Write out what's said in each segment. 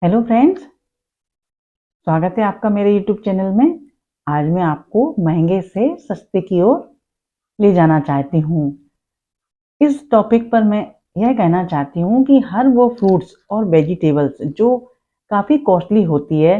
Hello friends, स्वागत है आपका मेरे यूट्यूब चैनल में। आज मैं आपको महंगे से सस्ते की ओर ले जाना चाहती हूँ। इस टॉपिक पर मैं यह कहना चाहती हूँ कि हर वो फ्रूट्स और वेजिटेबल्स जो काफ़ी कॉस्टली होती है,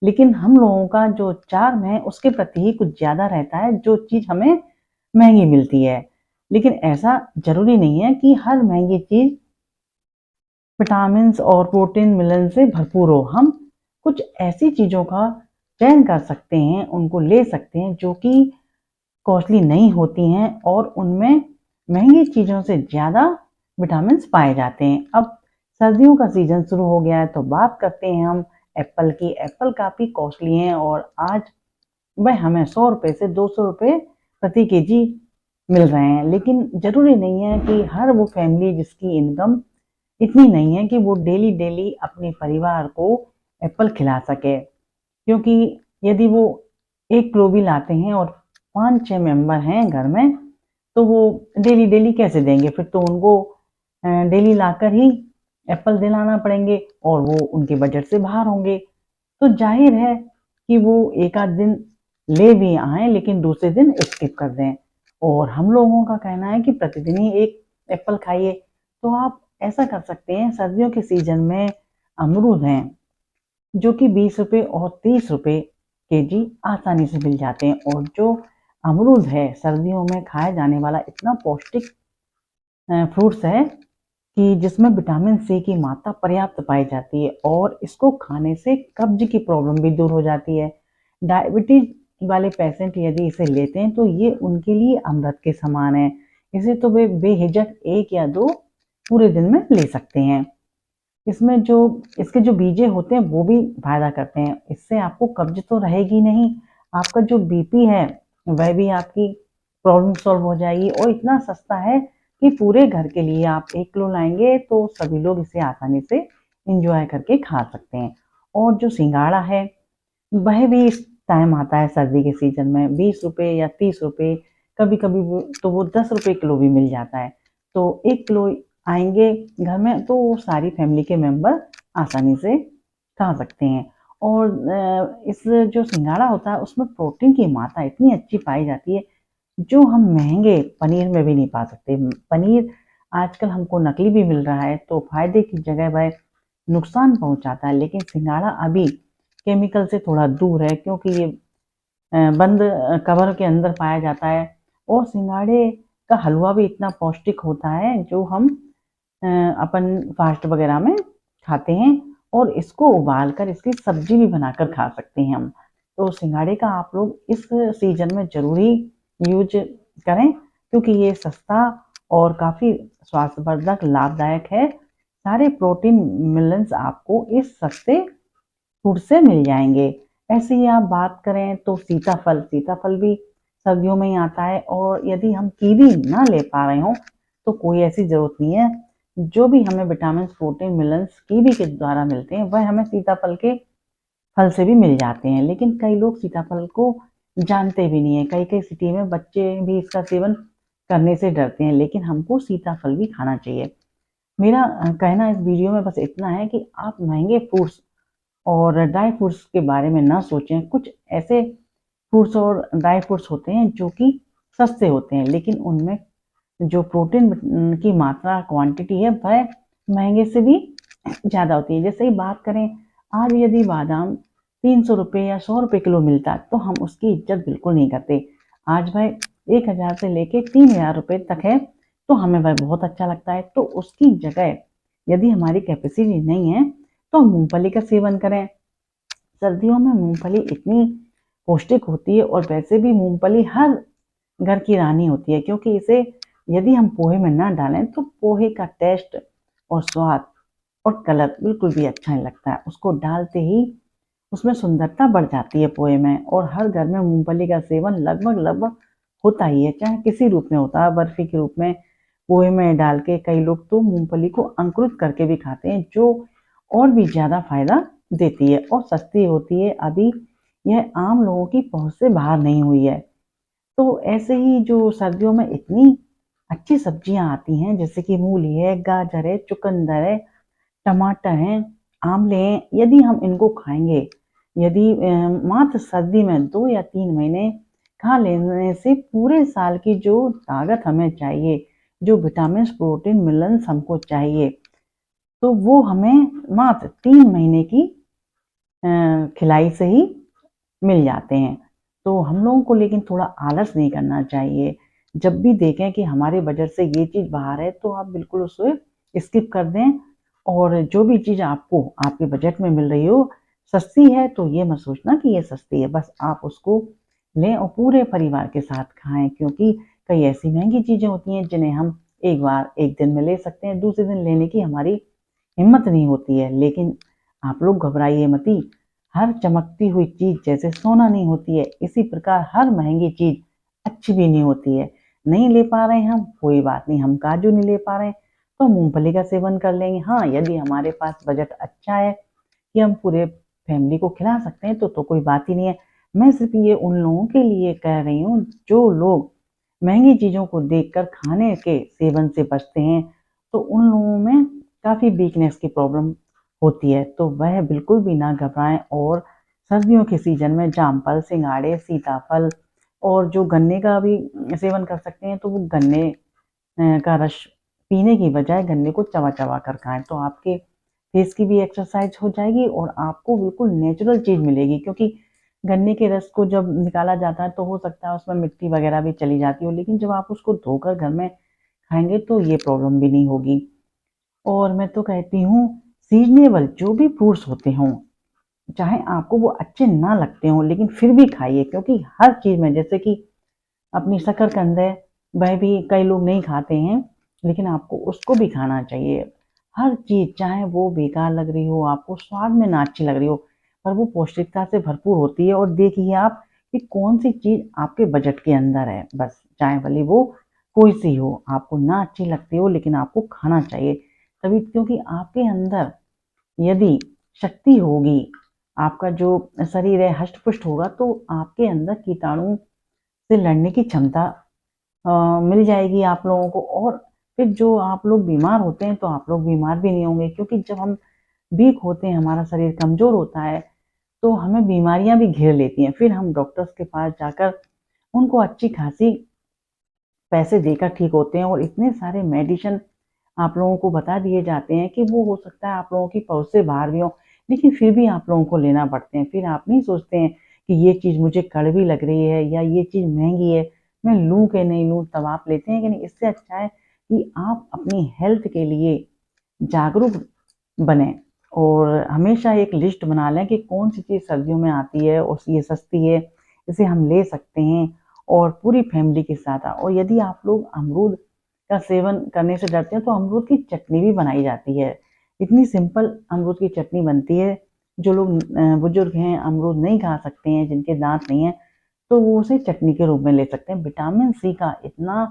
लेकिन हम लोगों का जो चार्म है उसके प्रति ही कुछ ज़्यादा रहता है, जो चीज़ हमें महंगी मिलती है। लेकिन ऐसा ज़रूरी नहीं है कि हर महंगी चीज़ विटामिन्स और प्रोटीन मिलन से भरपूर हो। हम कुछ ऐसी चीज़ों का चयन कर सकते हैं, उनको ले सकते हैं जो कि कॉस्टली नहीं होती हैं और उनमें महंगी चीज़ों से ज़्यादा विटामिन्स पाए जाते हैं। अब सर्दियों का सीज़न शुरू हो गया है तो बात करते हैं हम एप्पल की। एप्पल काफ़ी कॉस्टली हैं और आज वह हमें 100 रुपये से 200 रुपये प्रति केजी मिल रहे हैं। लेकिन ज़रूरी नहीं है कि हर वो फैमिली जिसकी इनकम इतनी नहीं है कि वो डेली डेली अपने परिवार को एप्पल खिला सके, क्योंकि यदि वो 1 किलो भी लाते हैं और 5-6 मेंबर हैं घर में तो वो डेली डेली कैसे देंगे? फिर तो उनको डेली लाकर ही एप्पल दिलाना पड़ेंगे और वो उनके बजट से बाहर होंगे। तो जाहिर है कि वो एक आध दिन ले भी आए लेकिन दूसरे दिन स्किप कर दें। और हम लोगों का कहना है कि प्रतिदिन ही एक एप्पल खाइए। तो आप ऐसा कर सकते हैं, सर्दियों के सीजन में अमरूद हैं जो कि 20 रुपये और 30 रुपये केजी आसानी से मिल जाते हैं। और जो अमरूद है सर्दियों में खाया जाने वाला इतना पौष्टिक फ्रूट्स है कि जिसमें विटामिन सी की मात्रा पर्याप्त पाई जाती है और इसको खाने से कब्ज की प्रॉब्लम भी दूर हो जाती है। डायबिटीज वाले पेशेंट यदि इसे लेते हैं तो ये उनके लिए अमृत के समान है। इसे तो वे बेहिचक 1 या 2 पूरे दिन में ले सकते हैं। इसमें जो इसके जो बीजे होते हैं वो भी फायदा करते हैं। इससे आपको कब्ज तो रहेगी नहीं, आपका जो बीपी है वह भी आपकी प्रॉब्लम सॉल्व हो जाएगी। और इतना सस्ता है कि पूरे घर के लिए आप 1 किलो लाएंगे तो सभी लोग इसे आसानी से इंजॉय करके खा सकते हैं। और जो सिंगाड़ा है वह भी इस टाइम आता है सर्दी के सीजन में, 20 रुपये या 30 रुपये, कभी कभी तो वो 10 रुपये किलो भी मिल जाता है। तो 1 किलो आएंगे घर में तो वो सारी फैमिली के मेंबर आसानी से खा सकते हैं। और इस जो सिंगाड़ा होता है उसमें प्रोटीन की मात्रा इतनी अच्छी पाई जाती है जो हम महंगे पनीर में भी नहीं पा सकते। पनीर आजकल हमको नकली भी मिल रहा है तो फायदे की जगह वह नुकसान पहुंचाता है। लेकिन सिंगाड़ा अभी केमिकल से थोड़ा दूर है क्योंकि ये बंद कवर के अंदर पाया जाता है। और सिंगाड़े का हलवा भी इतना पौष्टिक होता है जो हम अपन फास्ट वगैरह में खाते हैं। और इसको उबाल कर इसकी सब्जी भी बनाकर खा सकते हैं हम। तो सिंगाड़े का आप लोग इस सीजन में जरूर ही यूज करें क्योंकि ये सस्ता और काफ़ी स्वास्थ्यवर्धक लाभदायक है। सारे प्रोटीन मिनरल्स आपको इस सस्ते फूड से मिल जाएंगे। ऐसे ही आप बात करें तो सीताफल, सीताफल भी सर्दियों में ही आता है। और यदि हम कीवी ना ले पा रहे हो तो कोई ऐसी जरूरत नहीं है, जो भी हमें विटामिन प्रोटीन मिनरल्स कीवी के द्वारा मिलते हैं वह हमें सीताफल के फल से भी मिल जाते हैं। लेकिन कई लोग सीताफल को जानते भी नहीं है, कई कई सिटी में बच्चे भी इसका सेवन करने से डरते हैं। लेकिन हमको सीताफल भी खाना चाहिए। मेरा कहना इस वीडियो में बस इतना है कि आप महंगे फ्रूट्स और ड्राई फ्रूट्स के बारे में ना सोचें। कुछ ऐसे फ्रूट्स और ड्राई फ्रूट्स होते हैं जो कि सस्ते होते हैं लेकिन उनमें जो प्रोटीन की मात्रा क्वांटिटी है वह महंगे से भी ज़्यादा होती है। जैसे ही बात करें, आज यदि बादाम 300 रुपये या 100 रुपये किलो मिलता है तो हम उसकी इज्जत बिल्कुल नहीं करते। आज वह 1,000 से लेके 3,000 रुपये तक है तो हमें वह बहुत अच्छा लगता है। तो उसकी जगह यदि हमारी कैपेसिटी नहीं है तो हम मूंगफली का सेवन करें। सर्दियों में मूंगफली इतनी पौष्टिक होती है और वैसे भी मूंगफली हर घर की रानी होती है क्योंकि इसे यदि हम पोहे में ना डालें तो पोहे का टेस्ट और स्वाद और कलर बिल्कुल भी अच्छा नहीं लगता है। उसको डालते ही उसमें सुंदरता बढ़ जाती है पोहे में। और हर घर में मूंगफली का सेवन लगभग लगभग होता ही है, चाहे किसी रूप में होता है, बर्फी के रूप में, पोहे में डाल के। कई लोग तो मूंगफली को अंकुरित करके भी खाते हैं जो और भी ज़्यादा फायदा देती है और सस्ती होती है। अभी यह आम लोगों की पहुंच से बाहर नहीं हुई है। तो ऐसे ही जो सर्दियों में इतनी अच्छी सब्जियां आती हैं जैसे कि मूली है, गाजर है, चुकंदर है, टमाटर हैं, आम लें, यदि हम इनको खाएंगे, यदि मात्र सर्दी में 2 या 3 महीने खा लेने से पूरे साल की जो ताकत हमें चाहिए, जो विटामिन, प्रोटीन, मिनरल्स हमको चाहिए, तो वो हमें मात्र 3 महीने की खिलाई से ही मिल जाते हैं। तो हम लोगों को लेकिन थोड़ा आलस नहीं करना चाहिए। जब भी देखें कि हमारे बजट से ये चीज़ बाहर है, तो आप बिल्कुल उसे स्किप कर दें, और जो भी चीज़ आपको आपके बजट में मिल रही हो, सस्ती है, तो ये मत सोचना कि ये सस्ती है, बस आप उसको लें और पूरे परिवार के साथ खाएँ, क्योंकि कई ऐसी महँगी चीज़ें होती हैं जिन्हें हम एक बार एक दिन में ले सकते हैं, दूसरे दिन लेने की हमारी हिम्मत नहीं होती है। लेकिन आप लोग घबराइए मती, हर चमकती हुई चीज़ जैसे सोना नहीं होती है, इसी प्रकार हर महँगी चीज़ अच्छी भी नहीं होती है। नहीं ले पा रहे हैं हम, कोई बात नहीं, हम काजू नहीं ले पा रहे हैं, तो मूँगफली का सेवन कर लेंगे। हाँ, यदि हमारे पास बजट अच्छा है कि हम पूरे फैमिली को खिला सकते हैं, तो कोई बात ही नहीं है। मैं सिर्फ़ ये उन लोगों के लिए कह रही हूँ, जो लोग महँगी चीज़ों को देखकर खाने के सेवन से बचते हैं, तो उन लोगों में काफ़ी वीकनेस की प्रॉब्लम होती है, तो वह बिल्कुल भी ना घबराएं, और सर्दियों के सीजन में जामफल, सिंघाड़े, सीताफल और जो गन्ने का भी सेवन कर सकते हैं, तो वो गन्ने का रस पीने की बजाय गन्ने को चबा चबा कर खाएं, तो आपके फेस की भी एक्सरसाइज हो जाएगी और आपको बिल्कुल नेचुरल चीज़ मिलेगी, क्योंकि गन्ने के रस को जब निकाला जाता है तो हो सकता है उसमें मिट्टी वगैरह भी चली जाती हो, लेकिन जब आप उसको धोकर घर में खाएंगे तो ये प्रॉब्लम भी नहीं होगी। और मैं तो कहती हूँ, सीजनेबल जो भी फ्रूट्स होते हों, चाहे आपको वो अच्छे ना लगते हों, लेकिन फिर भी खाइए, क्योंकि हर चीज़ में, जैसे कि अपनी शकरकंद है, वह भी कई लोग नहीं खाते हैं, लेकिन आपको उसको भी खाना चाहिए। हर चीज़, चाहे वो बेकार लग रही हो, आपको स्वाद में ना अच्छी लग रही हो, पर वो पौष्टिकता से भरपूर होती है, और देखिए आप कि कौन सी चीज़ आपके बजट के अंदर है, बस चाहे भले वो कोई सी हो, आपको ना अच्छी लगती हो, लेकिन आपको खाना चाहिए। तभी, क्योंकि आपके अंदर यदि शक्ति होगी, आपका जो शरीर है हष्ट-पुष्ट होगा, तो आपके अंदर कीटाणु से लड़ने की क्षमता मिल जाएगी आप लोगों को, और फिर जो आप लोग बीमार होते हैं, तो आप लोग बीमार भी नहीं होंगे, क्योंकि जब हम वीक होते हैं, हमारा शरीर कमज़ोर होता है, तो हमें बीमारियां भी घेर लेती हैं। फिर हम डॉक्टर्स के पास जाकर उनको अच्छी खासी पैसे देकर ठीक होते हैं, और इतने सारे मेडिसिन आप लोगों को बता दिए जाते हैं कि वो हो सकता है आप लोगों की पहुँच से बाहर भी हो, लेकिन फिर भी आप लोगों को लेना पड़ते हैं। फिर आप नहीं सोचते हैं कि ये चीज़ मुझे कड़वी लग रही है या ये चीज़ महँगी है, मैं लूँ कि नहीं लूँ, तब आप लेते हैं कि नहीं। इससे अच्छा है कि आप अपनी हेल्थ के लिए जागरूक बनें, और हमेशा एक लिस्ट बना लें कि कौन सी चीज़ सर्दियों में आती है और ये सस्ती है, इसे हम ले सकते हैं, और पूरी फैमिली के साथ। और यदि आप लोग अमरूद का सेवन करने से डरते हैं, तो अमरूद की चटनी भी बनाई जाती है। इतनी सिंपल अमरूद की चटनी बनती है, जो लोग बुजुर्ग हैं, अमरूद नहीं खा सकते हैं, जिनके दांत नहीं हैं, तो वो उसे चटनी के रूप में ले सकते हैं। विटामिन सी का इतना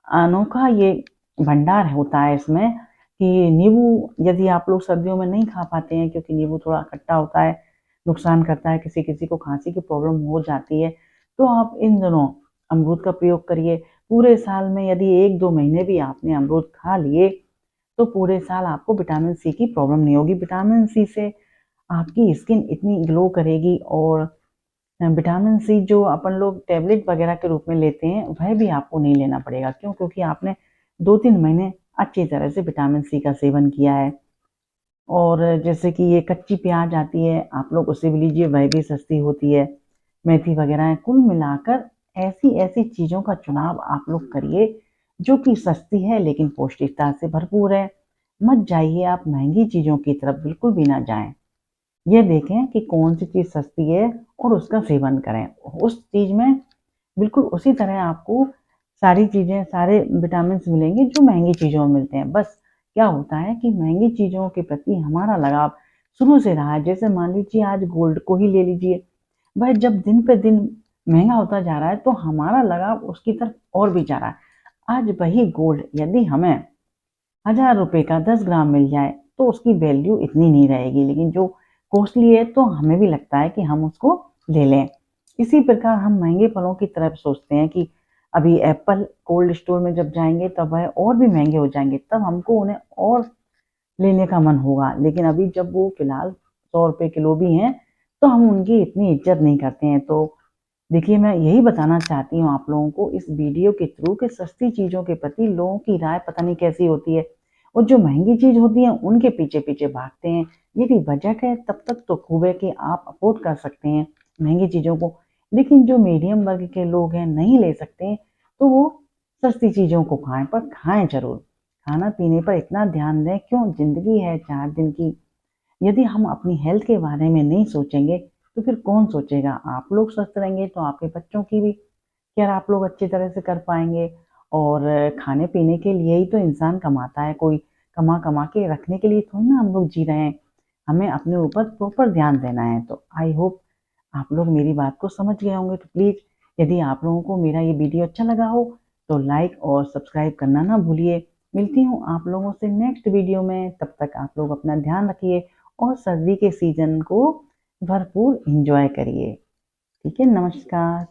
अनोखा ये भंडार होता है इसमें, कि नींबू यदि आप लोग सर्दियों में नहीं खा पाते हैं, क्योंकि नींबू थोड़ा खट्टा होता है, नुकसान करता है, किसी किसी को खांसी की प्रॉब्लम हो जाती है, तो आप इन दिनों अमरूद का प्रयोग करिए। पूरे साल में यदि 1-2 महीने भी आपने अमरूद खा लिए, तो पूरे साल आपको विटामिन सी की प्रॉब्लम नहीं होगी। विटामिन सी से आपकी स्किन इतनी ग्लो करेगी, और विटामिन सी जो अपन लोग टैबलेट वगैरह के रूप में लेते हैं, वह भी आपको नहीं लेना पड़ेगा। क्यों? क्योंकि आपने 2-3 महीने अच्छी तरह से विटामिन सी का सेवन किया है। और जैसे कि ये कच्ची प्याज आती है, आप लोग उसे भी लीजिए, वह भी सस्ती होती है। मेथी वगैरह है, कुल मिलाकर ऐसी-ऐसी चीज़ों का चुनाव आप लोग करिए, जो कि सस्ती है लेकिन पौष्टिकता से भरपूर है। मत जाइए आप महँगी चीज़ों की तरफ, बिल्कुल भी ना जाएँ। ये देखें कि कौन सी चीज़ सस्ती है और उसका सेवन करें। उस चीज़ में बिल्कुल उसी तरह आपको सारी चीज़ें, सारे विटामिन्स मिलेंगे जो महँगी चीज़ों में मिलते हैं। बस क्या होता है कि महँगी चीज़ों के प्रति हमारा लगाव शुरू से रहा है। जैसे मान लीजिए आज गोल्ड को ही ले लीजिए, वह जब दिन पे दिन महँगा होता जा रहा है, तो हमारा लगाव उसकी तरफ और भी जा रहा है। आज वही गोल्ड यदि हमें 1000 रुपए का 10 ग्राम मिल जाए, तो उसकी वैल्यू इतनी नहीं रहेगी, लेकिन जो कॉस्टली है, तो हमें भी लगता है कि हम उसको ले लें। इसी प्रकार हम महँगे फलों की तरफ सोचते हैं कि अभी एप्पल कोल्ड स्टोर में जब जाएँगे, तब वह और भी महँगे हो जाएँगे, तब हमको उन्हें और लेने का मन होगा, लेकिन अभी जब वो फिलहाल 100 रुपए किलो भी हैं तो हम उनकी इतनी इज्जत नहीं करते हैं। तो देखिए, मैं यही बताना चाहती हूँ आप लोगों को इस वीडियो के थ्रू कि सस्ती चीज़ों के प्रति लोगों की राय पता नहीं कैसी होती है, और जो महंगी चीज़ होती है उनके पीछे पीछे भागते हैं। यदि बजट है तब तक तो खूब है कि आप अफोर्ड कर सकते हैं महंगी चीज़ों को, लेकिन जो मीडियम वर्ग के लोग हैं नहीं ले सकते हैं, तो वो सस्ती चीज़ों को खाएं, पर खाएं जरूर। खाना पीने पर इतना ध्यान दें, क्यों, जिंदगी है 4 दिन की। यदि हम अपनी हेल्थ के बारे में नहीं सोचेंगे तो फिर कौन सोचेगा। आप लोग स्वस्थ रहेंगे तो आपके बच्चों की भी केयर आप लोग अच्छी तरह से कर पाएंगे। और खाने पीने के लिए ही तो इंसान कमाता है, कोई कमा कमा के रखने के लिए थोड़ी ना हम लोग जी रहे हैं। हमें अपने ऊपर प्रॉपर ध्यान देना है। तो आई होप आप लोग मेरी बात को समझ गए होंगे। तो प्लीज़, यदि आप लोगों को मेरा ये वीडियो अच्छा लगा हो तो लाइक और सब्सक्राइब करना ना भूलिए। मिलती हूँ आप लोगों से नेक्स्ट वीडियो में, तब तक आप लोग अपना ध्यान रखिए और सर्दी के सीजन को भरपूर एंजॉय करिए। ठीक है, नमस्कार।